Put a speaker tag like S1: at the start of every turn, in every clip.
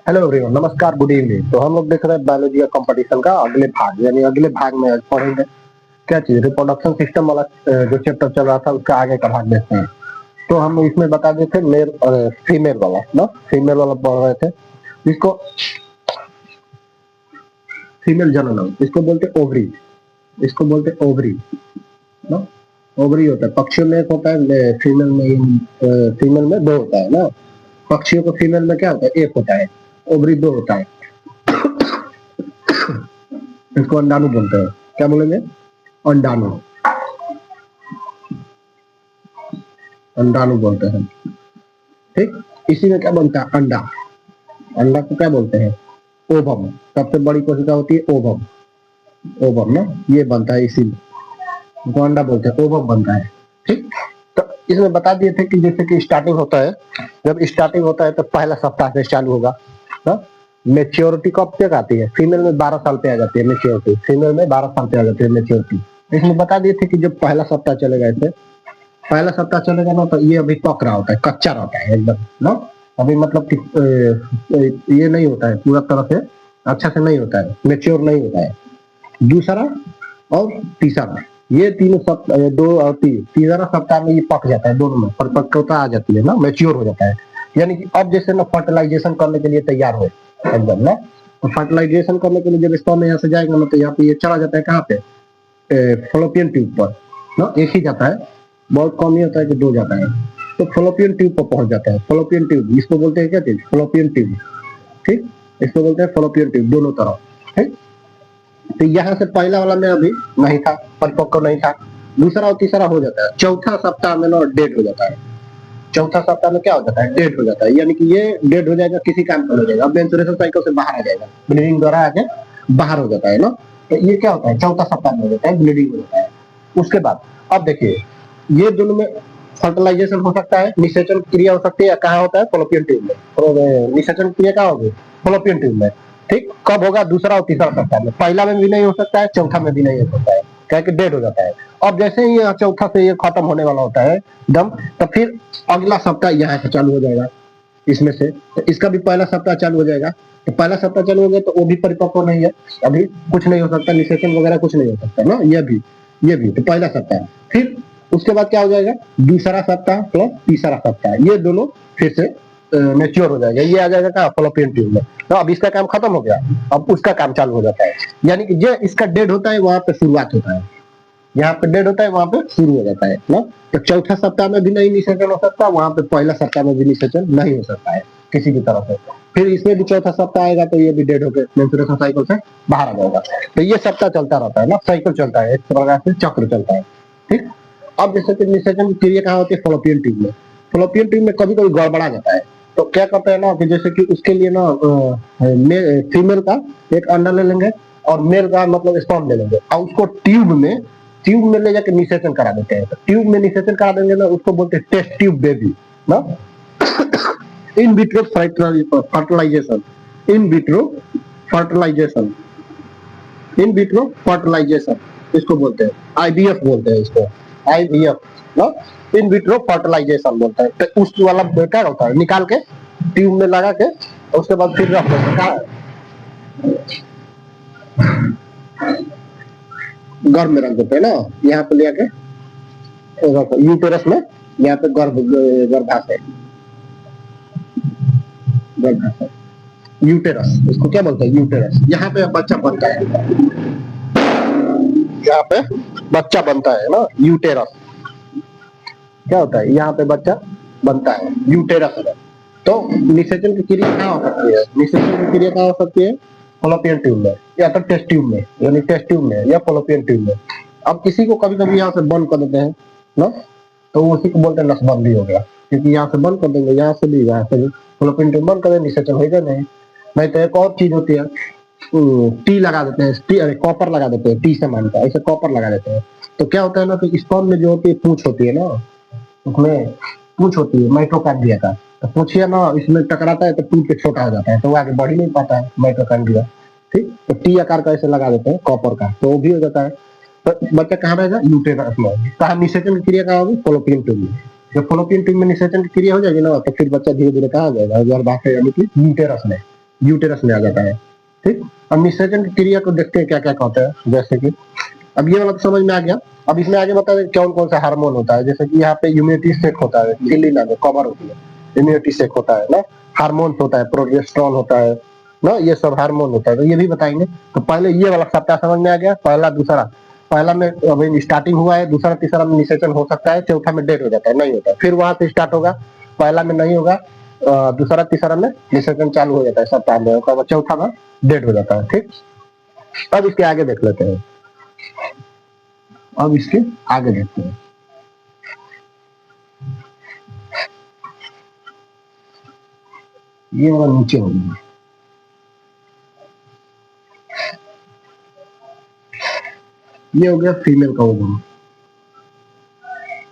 S1: Hello everyone, नमस्कार, good evening. तो हम लोग देख रहे हैं बायोलॉजी का कंपटीशन का अगले भाग, यानी अगले भाग में आज पढ़ेंगे क्या चीज, रिप्रोडक्शन सिस्टम वाला जो चैप्टर चल रहा था उसका आगे का भाग देखते हैं। तो हम इसमें बता देते थे मेल और फीमेल वाला ना, फीमेल वाला पढ़ रहे थे। इसको फीमेल जननम, इसको बोलते ओवरी, इसको बोलते ओवरी ना। ओवरी होता है, पक्षियों में एक होता है, फीमेल में दो होता है ना। पक्षियों को फीमेल में क्या होता है, एक होता है, ओवरी दो होता है। इसको अंडाणु बोलते हैं। क्या बोलेंगे? अंडाणु, अंडाणु बोलते हैं। ठीक, इसी में क्या बनता है? अंडा। अंडा को क्या बोलते हैं? ओवम। सबसे बड़ी कोशिका होती है ओवम, ओवम ना, ये बनता है इसी में, तो अंडा बोलते हैं, ओवम बनता है। ठीक, तो इसमें बता दिए थे कि जैसे कि स्टार्टिंग होता है, जब स्टार्टिंग होता है तो पहला सप्ताह से चालू होगा ना। मेच्योरिटी कब तक आती है? फीमेल में 12 साल पे आ जाती है मेच्योरिटी, फीमेल में 12 साल पे आ जाती है मेच्योरिटी। इसमें बता दिए थे कि जब पहला सप्ताह चलेगा, ऐसे पहला सप्ताह चलेगा ना, तो ये अभी पक रहा होता है, कच्चा रहता है एकदम ना। अभी मतलब कि ये नहीं होता है पूरा तरह से, अच्छा से नहीं होता है, मेच्योर नहीं होता है। दूसरा और तीसरा, ये तीनों सप्ताह, 2 और 3, तीसरा सप्ताह में ये पक जाता है, दोनों में परिपक्वता आ जाती है ना, मेच्योर हो जाता है। यानी कि अब जैसे ना फर्टिलाइजेशन करने के लिए तैयार हो एकदम ना। तो फर्टिलाइजेशन करने के लिए जब स्पर्म यहाँ से जाएगा ना, तो यहाँ पे ये चला जाता है कहाँ पे? फॉलोपियन ट्यूब पर ना। एक ही जाता है, बहुत कम ही होता है कि 2 जाता है। तो फॉलोपियन ट्यूब पर पहुंच जाता है। फॉलोपियन ट्यूब, इसको बोलते हैं क्या चीज? Fallopian tube. ठीक, इसको बोलते हैं फॉलोपियन ट्यूब, दोनों तरफ। ठीक, तो यहाँ से पहला वाला में अभी नहीं था, परिपक्व नहीं था। दूसरा और तीसरा हो जाता है, चौथा सप्ताह में ना डेड हो जाता है। चौथा सप्ताह में क्या हो जाता है? डेड हो जाता है। यानी कि ये डेड हो जाएगा, किसी काम का हो जाएगा, अब मेंस्ट्रुएशन साइकिल से बाहर आ जाएगा, ब्लीडिंग द्वारा आके बाहर हो जाता है ना। तो ये क्या होता है? चौथा सप्ताह में हो जाता है, ब्लीडिंग हो जाता है। उसके बाद अब देखिए, ये दोनों में फर्टिलाइजेशन हो सकता है, निषेचन क्रिया हो सकती है। कहाँ होता है? फॉलोपियन ट्यूब में। और निषेचन क्रिया कहाँ होगी? फॉलोपियन ट्यूब में। ठीक, कब होगा? दूसरा और तीसरा सप्ताह में। पहला में भी नहीं हो सकता है, चौथा में भी नहीं हो सकता है, क्या कि डेड हो जाता है। अब जैसे ही ये चौथा से ये खत्म होने वाला होता है दम, तो फिर अगला सप्ताह यहाँ से चालू हो जाएगा, इसमें से। तो इसका भी पहला सप्ताह चालू हो जाएगा। तो पहला सप्ताह चालू हो गया तो वो भी परिपक्व नहीं है, अभी कुछ नहीं हो सकता, निषेचन वगैरह कुछ नहीं हो सकता ना। ये भी तो पहला सप्ताह। फिर उसके बाद क्या हो जाएगा? दूसरा सप्ताह प्लस तीसरा सप्ताह, ये दोनों फिर से मेच्योर हो जाएगा। ये आ जाएगा क्या? फॉलोपियन ट्यूब में। तो अब इसका काम खत्म हो गया, अब उसका काम चालू हो जाता है। यानी कि जो इसका डेड होता है वहां पे शुरुआत होता है, यहाँ पे डेड होता है वहां पे शुरू हो जाता है ना। तो चौथा सप्ताह में भी नहीं निषेचन हो सकता, वहां पे पहला सप्ताह में भी निषेचन नहीं हो सकता है किसी की तरफ से। फिर इसमें भी चौथा सप्ताह आएगा तो ये भी डेड होकर मेंस्ट्रुएशन साइकिल से बाहर आ जाएगा। तो ये सप्ताह चलता रहता है ना, साइकिल चलता है, एक प्रकार से चक्र चलता है। ठीक, अब जैसे कि निषेचन की क्रिया कहाँ होती है? फॉलोपियन ट्यूब में। फॉलोपियन ट्यूब में कभी कभी गड़बड़ा जाता है, तो क्या करते हैं ना कि जैसे कि उसके लिए ना फीमेल का एक अंडा ले लेंगे और मेल का मतलब स्पर्म ले लेंगे, और उसको ट्यूब में ले जाकर निषेचन करा देते हैं। तो ट्यूब में निषेचन करा देंगे ना, उसको बोलते हैं टेस्ट ट्यूब बेबी ना। In vitro fertilization, in vitro fertilization, in vitro fertilization इसको बोलते हैं, आईवीएफ बोलते हैं इसको, आईवीएफ ना, इन विट्रो फर्टिलाइजेशन बोलते हैं। तो उस वाला क्या होता है? निकाल के ट्यूब में लगा के उसके बाद फिर रख देते हैं गर्भ में रख देते हैं ना। यहाँ पे ले आके यूटेरस में, यहाँ पे गर्भाशय, गर्भाशय, यूटेरस, इसको क्या बोलते हैं? यूटेरस। यहाँ पे बच्चा बनता है, यहाँ पे बच्चा बनता है ना, यूटेरस। क्या होता है? यहाँ पे बच्चा बनता है यूटेरस में। तो निषेचन की क्रिया कहाँ हो सकती है? निषेचन की क्रिया कहाँ हो सकती है? फॉलोपियन ट्यूब में, या तो टेस्ट ट्यूब में, यानी टेस्ट ट्यूब में या फॉलोपियन ट्यूब में। अब किसी को कभी कभी यहाँ से बंद कर देते हैं ना, तो उसी को बोलते हैं नसबंदी हो गया, क्योंकि यहाँ से बंद कर देंगे, यहाँ से भी फॉलोपियन ट्यूब बंद कर देंगे, निषेचन होगा नहीं। नहीं तो एक और चीज होती है, टी लगा देते हैं, कॉपर लगा देते हैं, टी से मानता है, ऐसे कॉपर लगा देते हैं। तो क्या होता है ना कि स्पर्म में जो होती है पूंछ होती है ना, उसमें पूंछ होती है माइटोकॉन्ड्रिया का, तो पूछिए ना इसमें टकराता है तो टूट के छोटा हो जाता है, तो वो आगे बढ़ ही नहीं पाता है माइटोकॉन्ड्रिया। ठीक, तो टी आकार का ऐसे लगा देते हैं कॉपर का, तो वो भी हो जाता है। तो बच्चा कहाँ रहेगा? यूटेरस में। कहाँ निषेचन की क्रिया कहाँ होगी? फॉलोपियन ट्यूब में। जब फॉलोपियन ट्यूब में निषेचन की क्रिया हो जाएगी ना, तो फिर बच्चा धीरे धीरे कहाँ जाएगा? गर्भाशय यानी कि यूटेरस में। यूटेरस में आ जाता है। ठीक, अब निषेचन की क्रिया को देखते हैं क्या क्या होता है। जैसे कि अब ये वाला तो समझ में आ गया। अब इसमें आगे बता दें कौन कौन सा हार्मोन होता है। जैसे कि यहाँ पे इम्यूनिटी सेक होता है, दिल्ली ना कवर होती है, इम्यूनिटी सेक होता है ना, हार्मोन होता है, प्रोजेस्टेरोन होता है ना, ये सब हार्मोन होता है, तो ये भी बताएंगे। तो पहले ये वाला सप्ताह समझ में आ गया, पहला दूसरा। पहला में अभी स्टार्टिंग हुआ है, दूसरा तीसरा में निषेचन हो सकता है, चौथा में डेड हो जाता है, नहीं होता है, फिर वहां से स्टार्ट होगा, पहला में नहीं होगा, दूसरा तीसरा में निषेचन चालू हो जाता है सप्ताह में, उसका चौथा में डेड हो जाता है। ठीक, अब इसके आगे देख लेते हैं। अब इसके आगे देखते हैं। ये वाला नीचे हो गया, ये हो गया फीमेल का ओवम।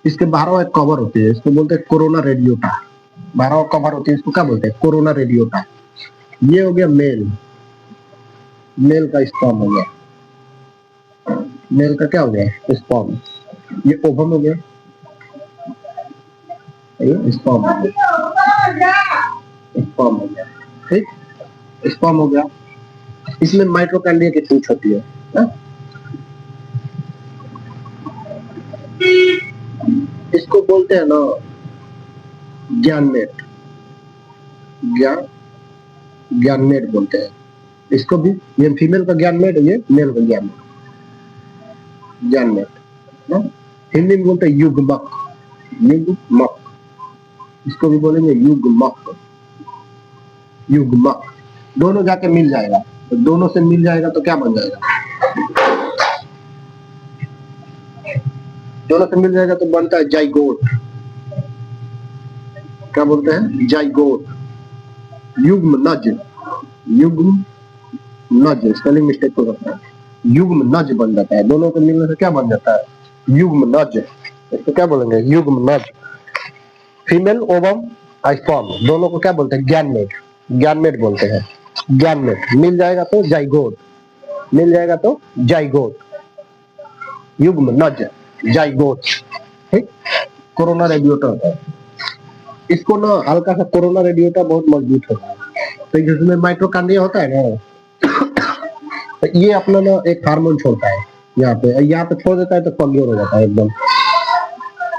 S1: इसके 12 एक कवर होती है, इसको बोलते हैं कोरोना रेडियोटा। 12 कवर होती है, इसको क्या बोलते हैं, कोरोना रेडियोटा। ये हो गया मेल, मेल का स्पर्म हो गया, मेल का क्या हो गया, स्पर्म। ये ओवम हो गया, ये स्पर्म हो गया, स्पर्म हो गया। ठीक, स्पर्म हो गया। इसमें माइटोकॉन्ड्रिया की पूछ होती है ना? इसको बोलते हैं ना ज्ञानमेट, ज्ञानमेट बोलते हैं इसको भी। ये फीमेल का ज्ञानमेट, ये मेल का ज्ञानमेट, ज्ञानमेट ना। हिंदी में बोलते हैं युग्मक, युग्मक, इसको भी बोलेंगे युग्मक, युग्मक। दोनों जाके मिल जाएगा, तो दोनों से मिल जाएगा तो क्या बन जाएगा, दोनों से मिल जाएगा तो बनता है जाइगोट। क्या बोलते हैं, जाइगोट, युग्म नज, युग्म नज, स्पेलिंग मिस्टेक हो सकता है, युग्म नज बन जाता है। दोनों को मिलने से क्या बन जाता है, युग्म नज। इसको क्या बोलेंगे, युग्म नज। फीमेल ओवम स्पर्म, दोनों को क्या बोलते हैं, ज्ञानमेट, ज्ञानमेट बोलते हैं। ज्ञानमेट मिल जाएगा तो जाइगोट, मिल जाएगा तो जाइगोट, युग्म नज, जाइगोट। ठीक, कोरोना रेडियोटा होता है। इसको ना हल्का सा कोरोना रेडियोटा बहुत मजबूत होता है, तो जिसमें माइटोकॉन्ड्रिया होता है ना, तो ये अपना ना एक हार्मोन छोड़ता है यहाँ पे छोड़ देता है तो कमजोर हो जाता है एकदम।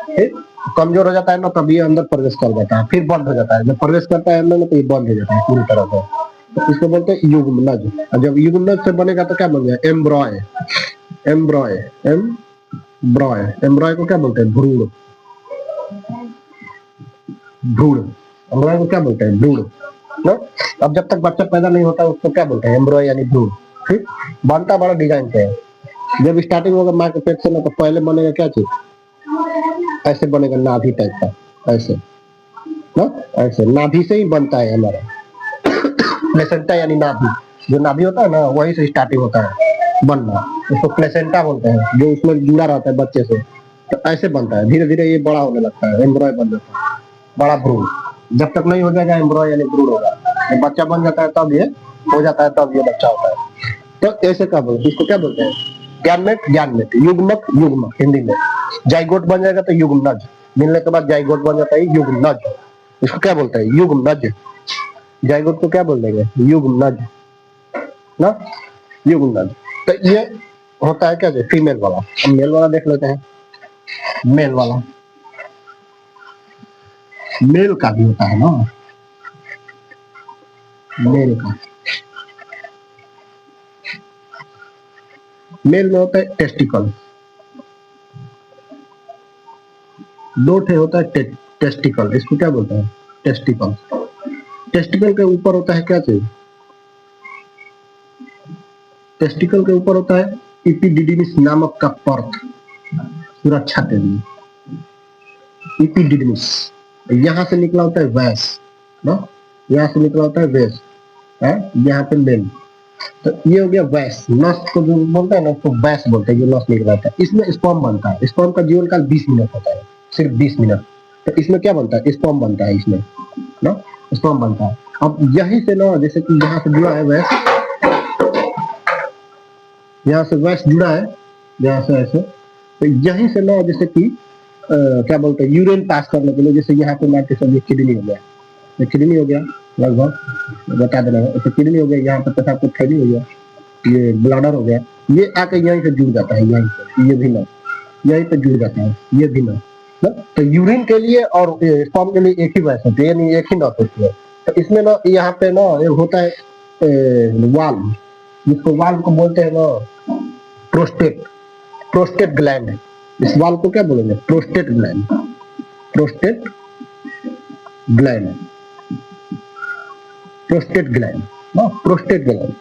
S1: ठीक, कमजोर हो जाता है ना, तब ये अंदर प्रवेश कर जाता है, फिर बंद हो जाता है। जब प्रवेश करता है अंदर में तो ये बंद हो जाता है पूरी तरह से, तो इसको बोलते हैं युग्मनज। और जब युग्मनज से बनेगा तो क्या बन जाएगा, एम्ब्रॉय, एम्ब्रॉय, एम्ब्रॉय, एम्ब्रॉय को क्या बोलते हैं, भ्रूण, भ्रूण, एम्ब्रॉय को क्या बोलते हैं, भ्रूण ना। अब जब तक बच्चा पैदा नहीं होता उसको क्या बोलते हैं, एम्ब्रॉय यानी भ्रूण। ठीक, बनता बड़ा डिजाइन से है। जब स्टार्टिंग होगा माँ के पेट से ना, तो पहले बनेगा क्या चीज, ऐसे बनेगा नाभि टाइप का, ऐसे ना, ऐसे नाभि से ही बनता है हमारा प्लेसेंटा, यानी नाभि, जो नाभि होता है ना वही से स्टार्टिंग होता है बनना, उसको प्लेसेंटा बोलते हैं, जो उसमें जुड़ा रहता है बच्चे से। तो ऐसे बनता है, धीरे धीरे ये बड़ा होने लगता है, एम्ब्रॉय बन जाता है, बड़ा भ्रूण। जब तक नहीं हो जाएगा एम्ब्रॉय यानी भ्रूण होगा, जब बच्चा बन जाता है तब ये हो जाता है, तब ये बच्चा होता है। तो ऐसे क्या बोलते हैं, इसको क्या बोलते हैं, ज्ञानमेट, ज्ञानमेट, युग्मक, युग्मक हिंदी में। जाइगोट बन जाएगा तो युग्मनज, मिलने के बाद जाइगोट बन जाता है युग्मनज। इसको क्या बोलते हैं, युग्मनज। जाइगोट को क्या बोल देंगे, युग्मनज ना, युग्मनज। तो ये होता है क्या, फीमेल वाला। अब मेल वाला देख लेते हैं। मेल वाला, मेल का भी होता है ना, मेल का, मेल में होता है टेस्टिकल, दो ठे होता है टेस्टिकल। इसको क्या बोलते हैं, टेस्टिकल। टेस्टिकल के ऊपर होता है क्या चीज, टेस्टिकल के ऊपर होता है इपिडिडिमिस नामक का पर्थ, सुरक्षा के लिए। इपिडिडिमिस, यहाँ से निकला होता है वैस ना, यहाँ से निकला होता है वैस है, यहाँ पे मेल। तो ये हो गया वैस, नस को जो बोलते हैं ना उसको वैस बोलते हैं, जो नस निकला होता है। इसमें स्पर्म बनता है, स्पर्म का जीवन काल 20 मिनट होता है, सिर्फ 20 मिनट। तो इसमें क्या बनता है, स्पर्म बनता है इसमें ना, स्पर्म बनता है। अब यही से ना, जैसे कि यहाँ से जुड़ा है वैस, यहाँ से वैस जुड़ा है, यहाँ से ऐसे, तो यहीं से ना जैसे कि क्या बोलते हैं, यूरिन पास करने के लिए, जैसे यहाँ पे मान के चलिए किडनी हो गया, ये किडनी हो गया, लगभग बता देना है। ऐसे किडनी हो गया, यहाँ पर पेशाब को थैली हो गया, ये ब्लाडर हो गया, ये आके यहीं से जुड़ जाता है, यहीं से ये भी ना यहीं पे जुड़ जाता है, ये भी ना। तो यूरिन के लिए और स्पर्म के लिए एक ही वैसे होती है, यानी एक ही नस होती है। तो इसमें ना यहाँ पे ना एक होता है वाल्व, जिसको वाल्व को बोलते हैं ना प्रोस्टेट, प्रोस्टेट ग्लैंड। इस वाल्व को क्या बोलेंगे? Prostate gland, prostate gland, prostate gland, prostate gland.